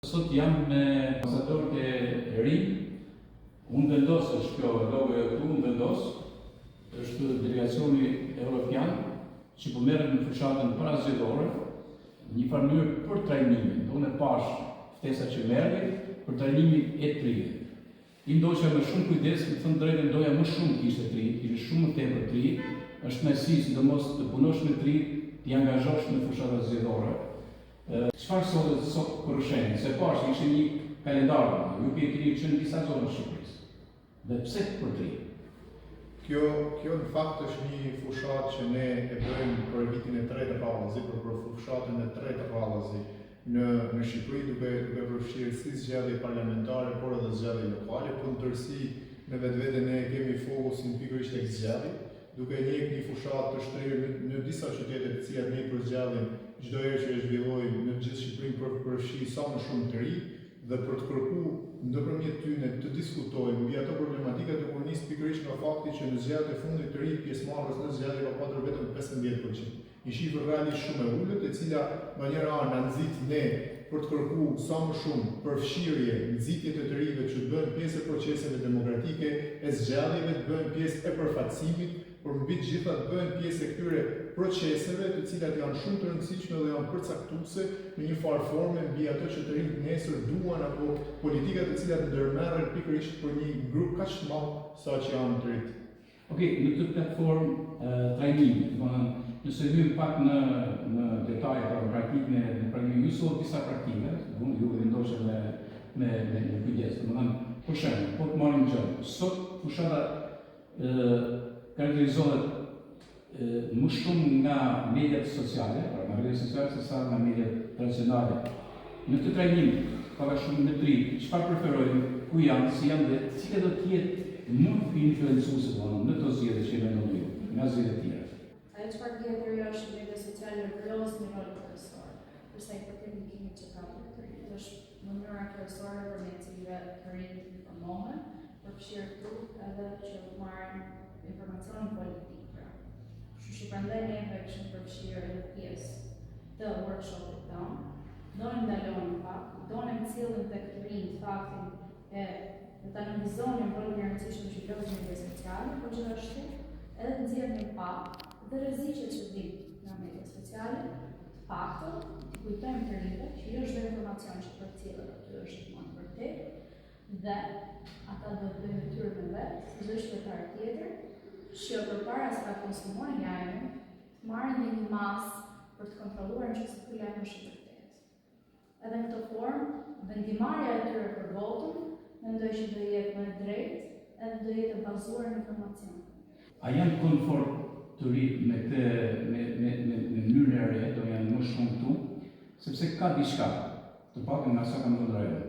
Sot jam me ambasadorët e rinj. Unë vendos, është kjo logoja këtu, unë vendos, është delegacioni evropian që po merret në fushatën parazgjedhore, një farë mënyrë për trajnimin. Unë e pash ftesa që merri për trajnimin e trijve. I ndoqja me shumë kujdes, më thënë drejtën, doja më shumë të ishte tri, ishte shumë më tepër tri, është mesi, sidomos të punosh me tri, të angazhosh në fushatat zgjedhore. Çfarë sot përshëndet? Se pash ishte një kalendar, ju keni qenë në disa zona të Shqipërisë. Dhe pse për tri? Kjo në fakt është një fushat që ne e bëjmë për vitin e tretë radhazi, për fushatën e tretë radhazi në Shqipëri, duke përfshirë si zgjedhje parlamentare, por edhe zgjedhje lokale, por në tërësi në vetvete ne kemi fokusin pikërisht tek zgjedhjet, duke njeh një fushat të shtrirë në disa qytete të cilat ne përzgjedhim çdo herë që e zhvillojmë në gjithë Shqipërinë për të përfshirë sa më shumë të ri dhe për të kërkuar ndërmjet tyre të diskutojmë mbi ato problematika të komunisë pikërisht nga fakti që në zgjedhjet e fundit të ri pjesëmarrës në zgjedhje ka patur vetëm 15%. Një shifër realisht shumë e ulët, e cila në njëra anë na nxit ne për të kërkuar sa më shumë përfshirje, nxitje të rive që të bëhen pjesë e proceseve demokratike, e zgjedhjeve, të bëhen pjesë e përfaqësimit, por mbi të gjitha të bëhen pjesë e këtyre proceseve, të cilat janë shumë të rëndësishme dhe janë përcaktuese në një farë forme mbi ato që të rinjt nesër duan apo politikat të cilat ndërmerren pikërisht për një grup kaq të madh sa që janë të rinjt. Okej, në këtë platformë trajnimi, nëse hym pak në detaje për praktikën e trajnimit, ju soll disa praktike, ju vendosen me kujdes. Për shembull, po të marrim gjë, sot fushata karakterizohet më shumë nga mediat sociale, se sa nga mediat tradicionale. Në këtë trajnim, ka shumë me tri, çfarë preferojnë, ku janë, si janë dhe cilat do të jetë më influencuese në të zgjedhje që mendoni ju, nga zgjedhjet e tjera. Ajo çfarë tjetër është media sociale vendos një rol kryesor. Përsa i përket ndikimit që ka për të është mënyra kryesore për me cilë të rinjt informohen, përfshirë këtu edhe që marrin informacion politik. Kështu që prandaj ne kishim përfshirë edhe pjesë të workshopit tonë. Donim ndalonim pak, donim cilën tek të rinjt faktin e të analizonin rolin e rëndësishëm që lozë media sociale, por gjithashtu edhe të nxjerrim pak dhe rreziqet që vijnë nga media sociale, të paktën kujtojmë të rinjve që jo çdo informacion që përcjellet aty është gjithmonë vërtet, dhe ata do të bëjnë detyrën e vet, çdo qytetar tjetër, që përpara se ta konsumojnë lajmin, të marrin një masë për të kontrolluar nëse ky lajm është i vërtetë. Edhe në këtë formë, vendimarrja e tyre për votën, mendoj që do jetë më drejtë edhe do jetë e bazuar në informacion. A janë konfort të ri me mënyrën e re, do janë më shumë këtu, sepse ka diçka, të pakën nga sa kam ndërrojë.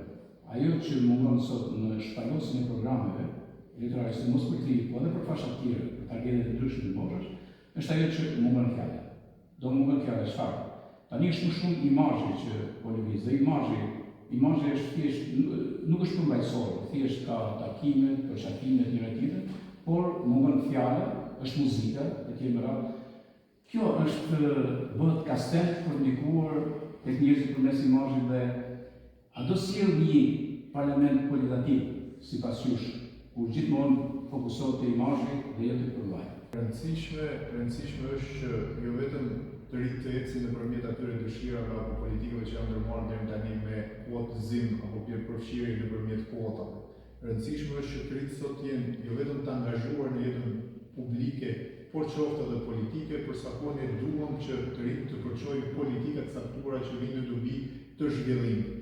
Ajo që mungon sot në shpallosjen e programeve elektorale, si mos për tri, po edhe për fasha të tjera, për targete të ndryshme të moshës, është ajo që mungon fjala. Do mungon fjala çfarë? Tani është më shumë imazhi që po lëviz, dhe imazhi është thjesht, nuk është përmbajtësor, thjesht ka takime, përshtatime të njëra tjetrën, por mungon fjala, është muzika, etj. me radhë. Kjo është bëhet kastet për të ndikuar tek njerëzit përmes imazhit dhe a do sjell një parlament kualitativ sipas jush, ku gjithmonë fokusohet te imazhi dhe jo tek përmbajtja. Rëndësishme është që jo vetëm të rinjt të ecin nëpërmjet atyre dëshirave apo politikave që janë ndërmarrë deri tani me kuotëzim apo përfshirje nëpërmjet kuotave. Rëndësishme është që të rinjt sot jenë jo vetëm të angazhuar në jetën publike, por qoftë edhe politike, përsa po ne duam që të rinjt të përçojnë politika të caktuara që vinë në dobi të zhvillimit.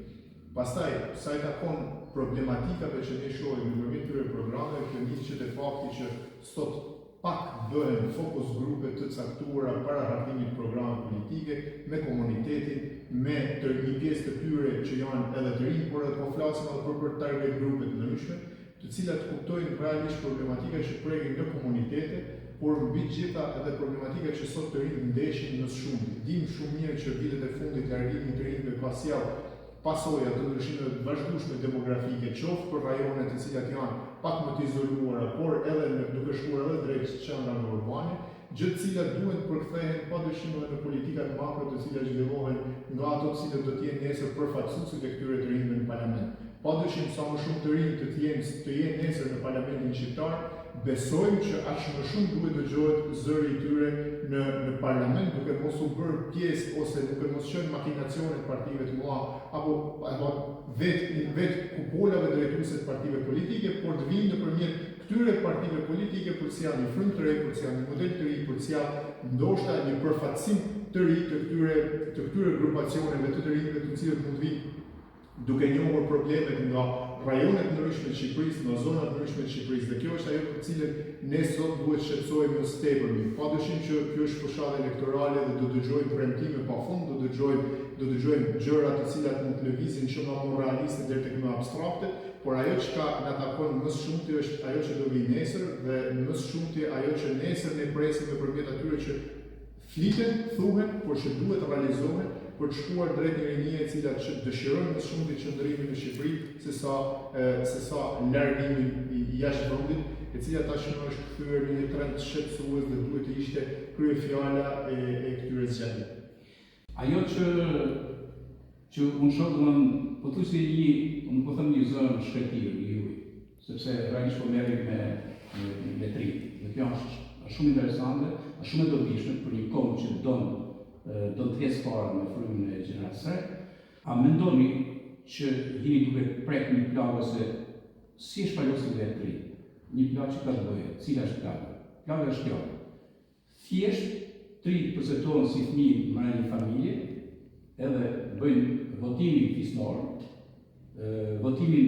Pastaj, sa i takon problematikave që ne shohim nëpërmjet këtyre programeve, kjo nishet te fakti që sot pak bëhen fokus grupe të caktuara para hartimit programe politike me komunitetin, me një pjesë të tyre që janë edhe të rinj, por edhe po flasim edhe për target grupe të ndryshme, të cilat kuptojnë realisht problematika që prekin në komunitete, por mbi të gjitha edhe problematika që sot të rinj ndeshin në shumë. Dim shumë mirë që vitet e fundit largimi të rinjve ka sjellë pasoja të ndryshimeve të vazhdueshme demografike, qoftë për rajone të cilat janë pak më të izoluara, por edhe duke shkuar edhe drejt qendrave urbane, gjë të cilat duhet përkthehen padyshim edhe në politikat makro të cilat zhvillohen nga ato të cilët do të jenë nesër përfaqësuesit e këtyre të rinjve në parlament. Padyshim sa më shumë të rinj të jenë nesër në parlamentin shqiptar, besojmë që aq më shumë duhet dëgjohet zëri i tyre në parlament, duke mos u bërë pjesë ose duke mos qenë makinacione të partive të mëdha apo vetë kupolave drejtuese të partive politike, por të vinë nëpërmjet këtyre partive politike për të sjellë një frymë të re, për të sjellë një model të ri, për të sjellë ndoshta një përfaqësim të ri të këtyre grupacioneve të rinjve të cilët mund të vinë duke njohur problemet nga rajonet të ndryshme të Shqipërisë, nga zonat të ndryshme të Shqipërisë, dhe kjo është ajo për cilën ne sot duhet shqetësohemi më së tepërmi. Padyshim që kjo është fushatë elektorale dhe do dëgjojmë premtime pafund, do dëgjojmë gjëra të cilat mund të lëvizin që më realiste deri tek më abstrakte, por ajo që na takon më së shumti është ajo që do vijë nesër dhe më së shumti ajo që nesër ne presim nëpërmjet atyre që fliten, thuhen, por që duhet realizohen për të shkuar drejt një rinie e cila që dëshirojnë më shumë të qëndrimin në Shqipëri se sa largimin i jashtëvendit, e cila tashmë është kthyer në një trend shqetësues dhe duhet të ishte kryefjala e këtyre zgjatjeve. Ajo që unë shoh domethënë po thosë unë po them një zënë shkretir i juaj, sepse realisht po merrem me tri. Dhe kjo është shumë interesante, është shumë e dobishme për një kohë që do të thjesë parë në frymën e gjeneratës së re. A mendoni që jeni duke prek një plagë ose si është palosë dhe tri? Një plagë që ka të bëjë, cila është plagë? Plagë është kjo. Thjesht tri përsetohen si fëmijë në një familje, edhe bëjnë votimin fisnor, votimin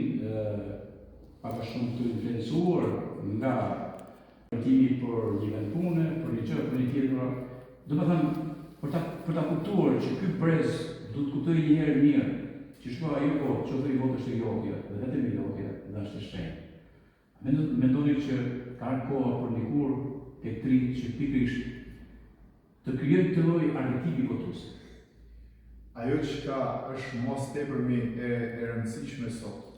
pak a shumë të influencuar nga votimi për një vend pune, për një gjë, për një tjetër. Domethënë për ta kuptuar që ky brez do të kuptojë një herë mirë që shko ajo kohë, që do i votë është e jogja, dhe vetëm e jogja dhe është e shenjtë. Mendoni që ka kohë për një kur e tri që pikërisht të krijojë të lloj arketipi votuesi. Ajo që është mos tepërmi e rëndësishme sot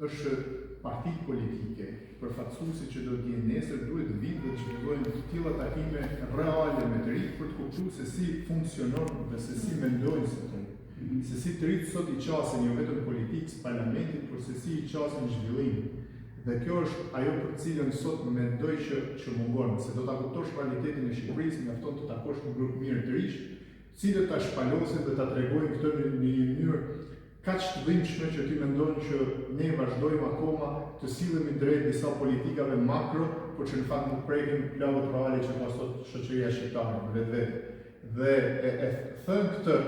është partitë politike, përfaqësuesi që do të jenë nesër duhet të vinë dhe të zhvillojnë të tilla takime reale me të rinj për të kuptuar se si funksionon dhe se si mendojnë sot të rinj. Se si të rinjt sot i qasin jo vetëm politikës, parlamentit, por se si i qasin zhvillimin. Dhe kjo është ajo për cilën sot mendoj që mungon, se do ta kuptosh realitetin e Shqipërisë, mjafton të takosh një grup mirë të rinj, cilët ta shpalosin dhe ta tregojnë këtë në një mënyrë kaq të dhimbshme që ti mendon që ne vazhdojmë akoma të sillemi drejt disa politikave makro, por që në fakt nuk prekim plagët reale që ka sot shoqëria shqiptare në vetvete. Dhe e them këtë,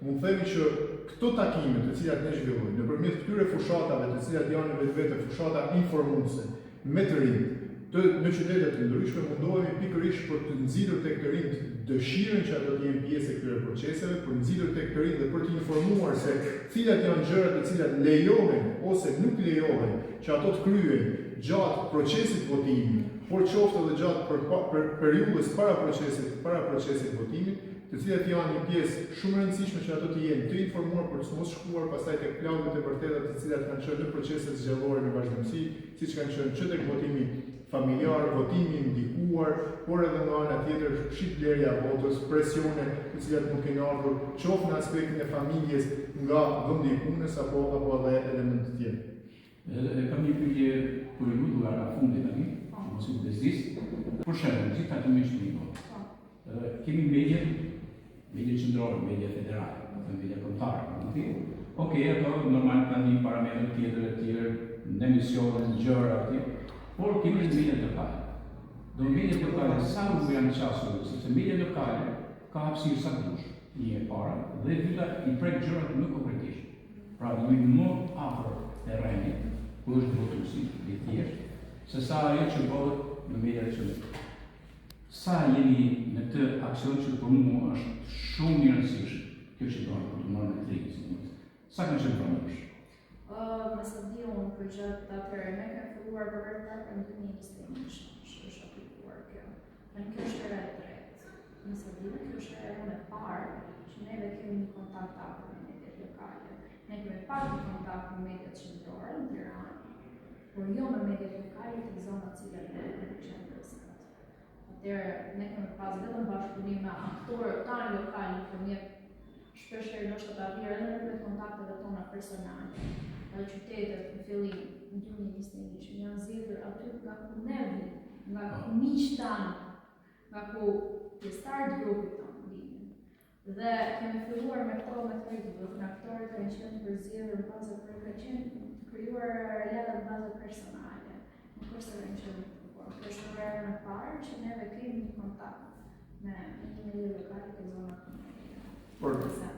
mund themi që këto takime të cilat ne zhvillojmë nëpërmjet këtyre fushatave të cilat janë në vetvete fushata informuese me të rinjt në qytete të ndryshme, mundohemi pikërisht për të nxirur tek të rinjt dëshirën që ato të jenë pjesë e këtyre proceseve, për nxirur tek të rinjt dhe për të informuar se cilat janë gjërat të cilat lejohen ose nuk lejohen që ato të kryhen gjatë procesit votimi, por qoftë edhe gjatë periudhës para procesit votimit, të cilat janë një pjesë shumë e rëndësishme që ato të jenë të informuar për të mos shkuar pastaj tek plagët e vërteta të cilat kanë qenë në proceset zgjedhore në vazhdimsi, siç kanë qenë që tek votimi familjar, votimi ndikuar, por edhe nga ana tjetër shitblerja e votës, presione të cilat nuk kanë ardhur, qoftë në aspektin e familjes nga vendi i punës apo edhe elemente të tjera. Kam një pyetje për ju nga fundi tani, mos u bezdis. Për shembull, si takimisht kemi media qendrore, media federale, media kombëtare, Okej, ato normal kanë një parametër tjetër, në emisione, në gjëra aty, por kemi media lokale. Do media lokale sa nuk janë qasur, sepse media lokale ka hapësirë sa dush, një e para, dhe vila i prek gjërat më konkretisht. Pra jemi më afër terrenit, ku është votuesi i thjeshtë, se sa ajo që bëhet në media qendrore. Sa jeni në të aksion që për mua është shumë i rëndësishëm, kjo që do të marrë në tri. Sa kanë qenë pranësh? Me sa di unë për gjatë atëherë me ka filluar vërtetë në 2021 është aplikuar kjo. Në kjo është era e tretë. Me sa di kjo është era e parë që neve kemi një kontakt afër me mediat lokale. Ne kemi pak një kontakt me mediat qendrore në Tiranë, por jo me mediat lokale të zonat cilat në qendrës. ne kemi pas vetëm bashkëpunim me aktorët tanë lokal nëpërmjet shpeshherë ndoshta ta vjerë edhe nëpërmjet kontakteve tona personale. Në qytetet në fillim në 2021 që janë zgjedhur aty nga ku ne vim, nga miqtë tanë, nga ku pjesëtarët e grupit tonë vinë. Dhe kemi filluar me këto metodë, aktorët kanë qenë përzgjedhur në bazë kanë qenë krijuar relatë në bazë personale. Nuk është se kanë qenë është orë në parë që neve kemi një kontakt me një media lokale të zonat të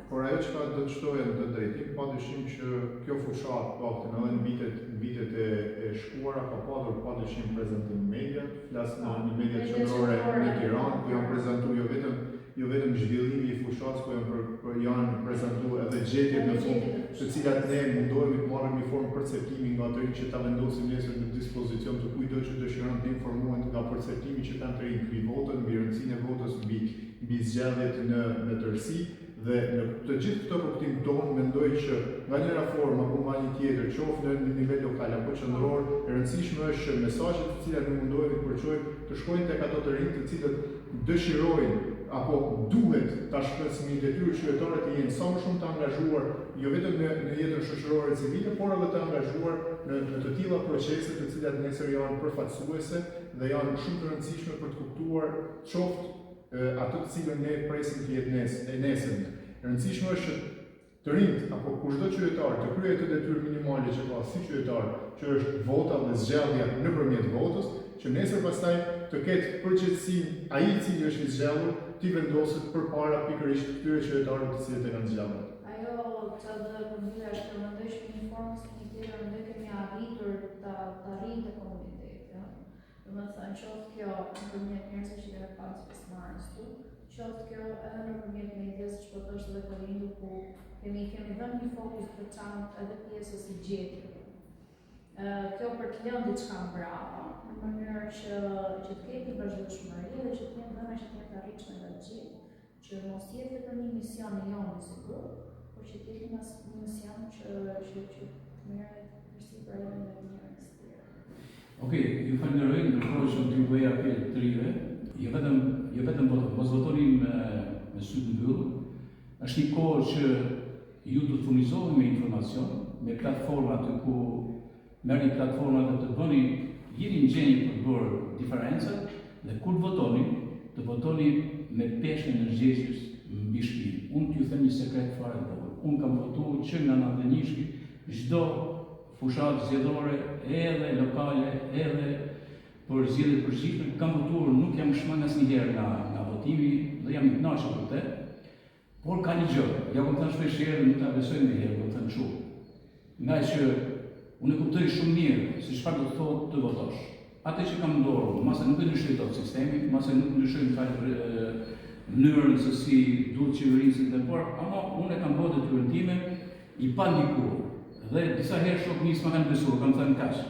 Por ajo që do të shtoja në të drejtim, padyshim që kjo fushat paktën edhe në vitet e shkuara ka padyshim prezantim në media, flas në mediat qendrore në Tiranë, ku janë prezantuar jo vetëm zhvillimi i fushatës, por janë prezantuar edhe gjetjet në fund, të cilat ne mundohemi të marrim një formë perceptimi nga ato që ta vendosim nesër në dispozicion të kujdo që dëshiron të informohen nga perceptimi që kanë të rinj mbi votën, mbi rëndësinë e votës, mbi zgjedhjet në tërësi. Dhe në të gjithë këto kuptim tonë mendoj që nga njëra formë apo nga një tjetër, qoftë në nivel lokal apo qendror, e rëndësishme është që mesazhet të cilat ne mundohemi të përçojmë të shkojnë tek ato të rinj të cilët dëshirojnë apo duhet ta shpresin një detyrë qytetare të jenë sa më shumë të angazhuar, jo vetëm në jetën shoqërore civile, por edhe të angazhuar në të tilla procese të cilat nesër janë përfaqësuese dhe janë shumë të rëndësishme për të kuptuar qoftë ato të cilën ne presim të jetë nesër. E rëndësishme është të rinjt apo kushdo qytetar të kryejë të detyrë minimale që ka si qytetar, që është vota dhe zgjedhja nëpërmjet votës, që nesër pastaj të ketë përgjegjësinë ai i cili është i zgjedhur të vendoset përpara pikërisht këtyre qytetarëve të cilët e kanë zgjedhur. Ajo që do të përmbyllesh që mendoj që një formë si një tjetër ne kemi arritur ta arrijmë të komunitetin. Domethënë qoftë kjo nëpërmjet njerëzve që kanë pasur pjesëmarrës këtu, qoftë kjo edhe nëpërmjet medias që po thosh edhe Korindu ku kemi vënë një fokus të veçantë edhe pjesës së gjetjeve. Kjo për të lënë diçka brava, në mënyrë që të ketë vazhdueshmëri dhe që të jenë dhëna që të jenë të arritshme nga gjithë, që mos jetë vetëm një mision i jonë si grup, por që të jetë një mision që të merret përsipër edhe nga njerëz të tjerë. Okej, ju falenderoj, ndërkohë që t'ju bëj apel të rive, jo vetëm votoni, mos votoni me sy të mbyllur. Është një kohë që ju do të furnizoheni me informacion, me platforma të ku merrni platforma dhe të jeni në gjendje për të bërë diferencat dhe kur të votoni me peshën e ndërgjegjës mbi shtëpi. Unë t'ju them një sekret fare të vogël. Unë kam votuar që nga 91 çdo fushatë zgjedhore, edhe lokale, edhe për zgjedhje përgjithshme, kam votuar, nuk jam shmang asnjëherë nga votimi dhe jam i kënaqur për të. Por ka një gjë, ja kam thënë shpeshherë, nuk ta besoj ndonjëherë, kam thënë kështu. Nga që unë e kuptoj shumë mirë se çfarë do të thotë të votosh. Atë që kam ndorë, mase nuk e ndryshoj dot sistemi, mase nuk ndryshoj mënyrën se si duhet qeverisë dhe por, ama unë e kam bërë detyrën time i pa ndikuar. Dhe disa herë shok nis më kanë besuar, kam thënë kaq.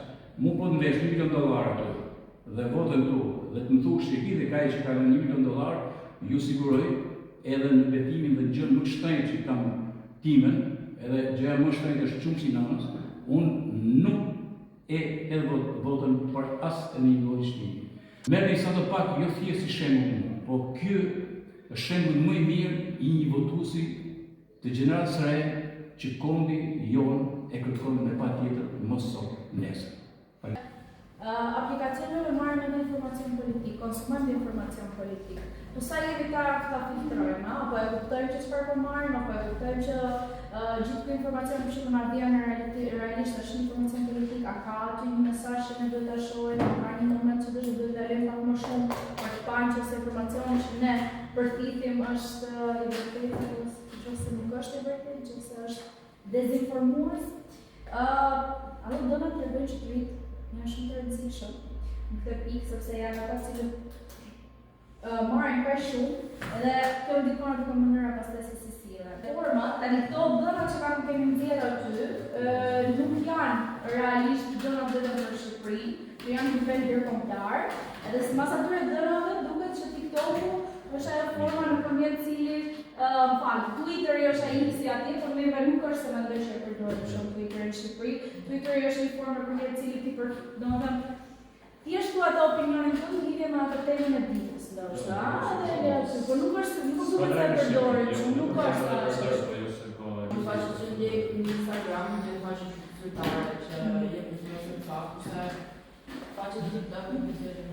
Mu po të mbesh $1 milion aty dhe votën tu dhe të më thush që i dhe kaj që ka $1 milion, ju siguroj edhe në betimin dhe gjë më shtrenjtë që kam timen, edhe gjëja më shtrenjtë është qumësi nanës, unë nuk e edhe votën për asë e një vojë shtimi. Merrni sa të pak jo thjesht si shembull, po ky është shembull më i mirë i një votuesi të gjeneratës së re që kondi jonë e kërkon me patjetër mos sot nesër. Aplikacioneve marrin edhe informacion politik, konsumojmë informacion politik. Po sa jemi ta filtrojmë, apo e kuptojmë që çfarë po marrim, apo e kuptojmë që gjithë ky informacion që na vjen realisht është informacion politik, a ka aty një mesazh që ne duhet ta shohim, ka një moment që duhet të lëmë pak më shumë për të parë që informacioni që ne përthithim është i vërtetë ose nuk është i vërtetë, ose është dezinformues. Ato do na tregojnë që të rritë janë shumë të rëndësishëm në këtë pikë, sepse janë ata cilët marrin kaq shumë dhe kjo ndikon aty në mënyra pastaj se si sillen. Format, tani këto dhëna që kemi nxjerrë aty, nuk janë realisht dhëna vetëm për Shqipëri, që janë në nivel ndërkombëtar, edhe sipas atyre dhënave duket që TikToku është ajo forma nëpërmjet cilit Twitteri është ai iniciativë, por neve nuk është se mendoj që e përdorim shumë Twitterin në Shqipëri. Twitteri është një formë nëpërmjet cilit domethënë ti thua ato opinionin tënd lidhje me atë temën e ditës. ndoshta. Po nuk është duhet ta përdorim, nuk është ashtu. Në faqe që ndjek në Instagram, në faqe qytetare që jep informacion fakte, se faqe të tjera nuk informacion.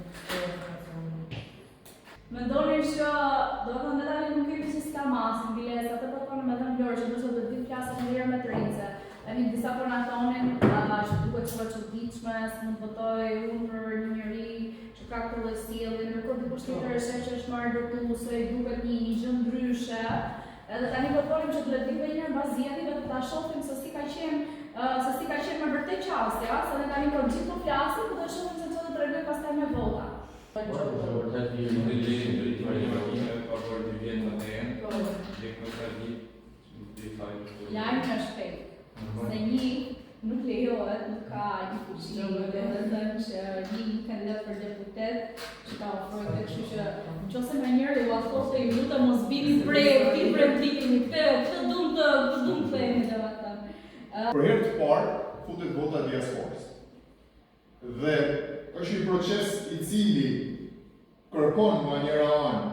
Mendonin që do të thënë tani nuk kemi si ska masë, bilesa, të po thonë me thënë Lorë, që nështë do të dy klasën në lirë me të rinjse. Tani disa po na thonin që duket shumë e çuditshme, s'mund të votoj unë për një njeri që ka këtë lloj sjellje, ndërkohë dikush tjetër është që është marrë dëtuese, i duket një gjë ndryshe. Edhe tani po thonim që duhet të bëjmë një bazëjeve të ta shohim se si ka qenë me vërtet qasja, se ne tani po gjithë po flasim, po do shohim se çfarë do të tregoj pastaj me vota. Lajmi është fake. Se një nuk lejohet, nuk ka një fuqi, dhe thënë që një kandidat për deputet që ta ofrojë këtë, kështu që nëse me njëri u thotë ju lutem mos bini prej replikën këtë duam të themi domethënë. Për herë të parë futet vota diasporës. Dhe është një proces i cili kërkon nga njëra anë,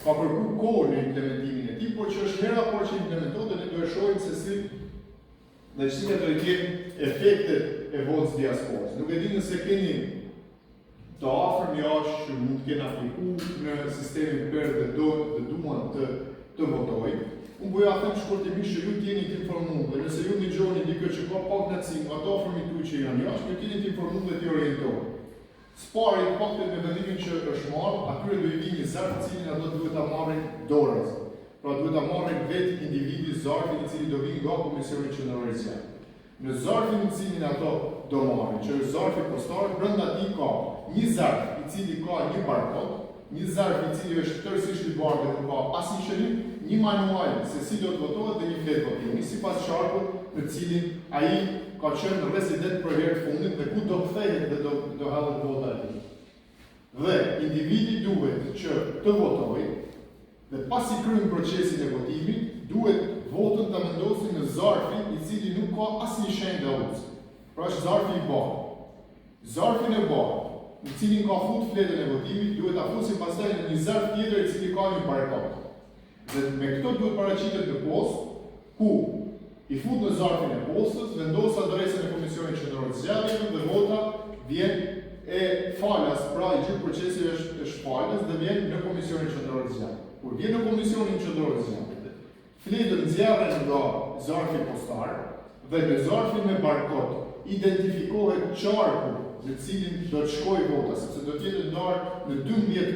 ka kërku kohë në implementimin e tij, por që është hera por që implementohet dhe ne do e shohim se si dhe cilat do të jenë efektet e votës diasporës. Nuk e di nëse keni të afërm jashtë që mund të kenë aplikuar në sistemin PER dhe duan të votojnë. Unë po ja them shkurtimisht që ju jeni të informuar dhe nëse ju dëgjoni dikë që ka pak ngacim nga të afërmit tuaj që janë jashtë, ju jeni të informuar dhe të orientuar. Spari i faktit me vendimin që është marrë, atyre do i vi një zarf i cilin ato duhet ta marrin dorës. Pra duhet ta marrin vetë individi zarfin i cili do vinë nga Komisioni Qendror i Zjarrit. Në zarfin i cilin ato do marrin, që është zarfi postar, brenda tij ka një zarf i cili ka një barkod, një zarf i cili është tërësisht i bardhë dhe ka asnjë shënim, një manual se si do të votohet dhe një fletë votimi, sipas sharkut në cilin ai ka qenë resident për herë të fundit dhe ku do kthehet dhe do hallet vota e tij. Dhe individi duhet që të votojë dhe pasi kryen procesin e votimit, duhet votën ta vendosë në zarfin i cili nuk ka asnjë shenjë dallus. Pra është zarfi i bardhë. Zarfin e bardhë, në cilin ka fut fletën e votimit, duhet ta fusi pastaj në një zarf tjetër i cili ka një barkod. Dhe me këto duhet paraqitet në postë, ku i fut në zarfin e postës, vendos adresën e Komisionit Qendror të Zjarrit dhe vota vjen e falas, pra i gjithë procesi është falas dhe vjen në Komisionin Qendror të Zjarrit. Kur vjen në Komisionin Qendror të Zjarrit, fletën nxjerren nga zarfi postar dhe në zarfin me barkod identifikohet qarku në cilin do të shkojë vota, sepse do të jetë ndarë në 12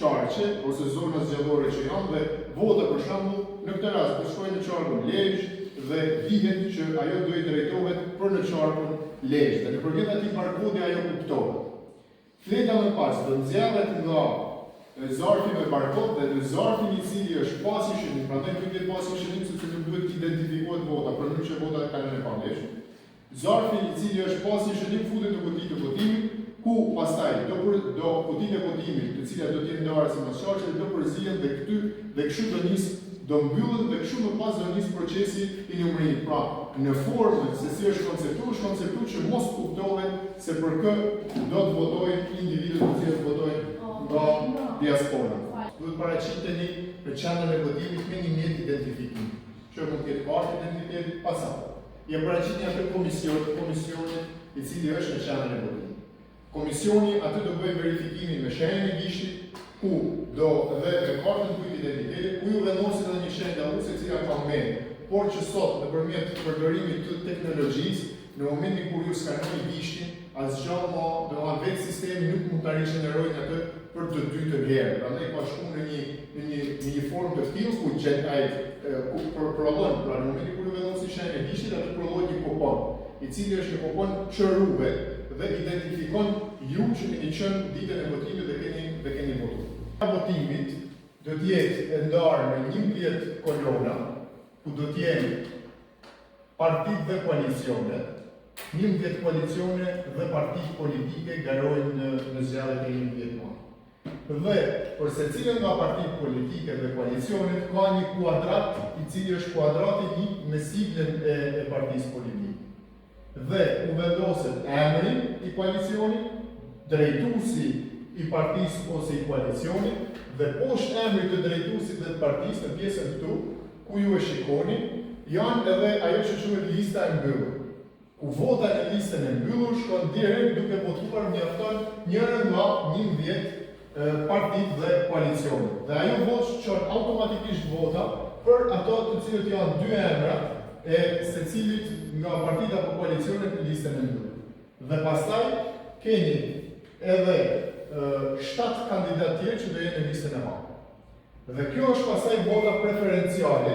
qarqe ose zona zgjedhore që janë dhe vota për shembull në këtë rast do shkojnë në qarkun Lezhë dhe dihet që ajo do i drejtohet për në qarkun Lezhë dhe nëpërmjet atij barkodi ajo kuptohet. Fleta më pas do nxjerret nga zarfi me barkod dhe në zarfin i cili është pasi shënim, prandaj duhet të pasi shënim sepse nuk duhet të identifikohet vota, për që vota kanë në pamësh. Zarfi i cili është pasi shënim futet në kutitë të votimit, ku pastaj do kutitë e votimit, të cilat do të jenë ndarë si masharqe, do përzihen dhe kështu do mbyllet dhe kështu më pas do nis procesi i numërimit. Pra, në formën se si është konceptuar që mos kuptohet se për kë do të votojnë individët të cilët votojnë nga diaspora. Duhet paraqiteni në qendrën e votimit me një mjet identifikimi, që mund të jetë kartë identiteti pasaportë. Ja paraqitni atë komisionit i cili është në qendrën e votimit. Komisioni aty do bëjë verifikimin me shenjën e gishtit, ku do dhe me kartën tuaj identiteti, ku ju vendosin edhe një shenjë dalluese e cila ka mend, por që sot nëpërmjet përdorimit të teknologjisë, në momentin kur ju skanoni gishtin, asgjë më, domethënë vetë sistemi nuk mund ta rigjenerojë atë për të dytën herë. Prandaj ka shkuar në një formë të tillë ku gjet ai ku provon, pra në momentin kur ju vendosin shenjën e gishtit, atë provon një kupon, i cili është një kupon çrruve dhe identifikon ju që keni qenë ditën e votimit dhe keni votuar. Votimit do të jetë e ndarë në 11 kolona, ku do të jenë partitë dhe koalicione, 11 koalicione dhe partitë politike garojnë në zgjedhjet e 11 muaj. Dhe për secilën nga partitë politike dhe koalicionet ka një kuadrat i cili është kuadrati me siglën e partisë politike. Dhe u vendoset emri i koalicionit, drejtuesi i partisë ose i koalicionit dhe poshtë emrit të drejtuesit dhe të partisë në pjesën këtu, ku ju e shikoni, janë edhe ajo që quhet lista e mbyllur. Ku vota në listën e mbyllur shkon direkt duke votuar mjafton njërën nga 11 partitë dhe koalicionit. Dhe ajo votë çon automatikisht vota për ato të cilët janë dy emra e secilit nga partitë apo koalicionet në listën e mbyllur. Dhe pastaj keni edhe 7 kandidatë tjerë që do jenë në listën e madhe. Dhe kjo është pastaj vota preferenciale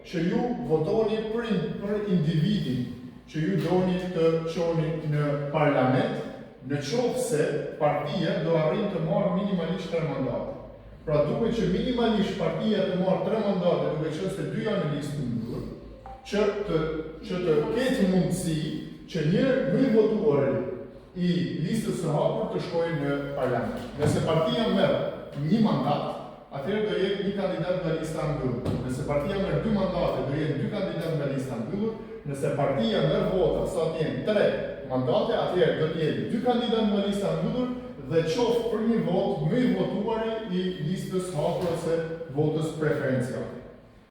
që ju votoni për individin që ju doni të çoni në parlament, në qoftë se partia do arrin të marrë minimalisht 3 mandate. Pra duhet që minimalisht partia të marrë 3 mandate, duke qenë se 2 janë në listën e mbyllur, që të ketë mundësi që një i votuari i listës së hapur të shkojë në parlament. Nëse partia merr 1 mandat, atëherë do jetë 1 kandidat nga lista e mbyllur. Nëse partia merr 2 mandate, do jetë 2 kandidat nga lista e mbyllur. Nëse partia merr vota sa të jenë 3 mandate, atëherë do të jetë 2 kandidat nga lista e mbyllur dhe qoftë për një votë më i votuari i listës hapur ose votës preferenciale.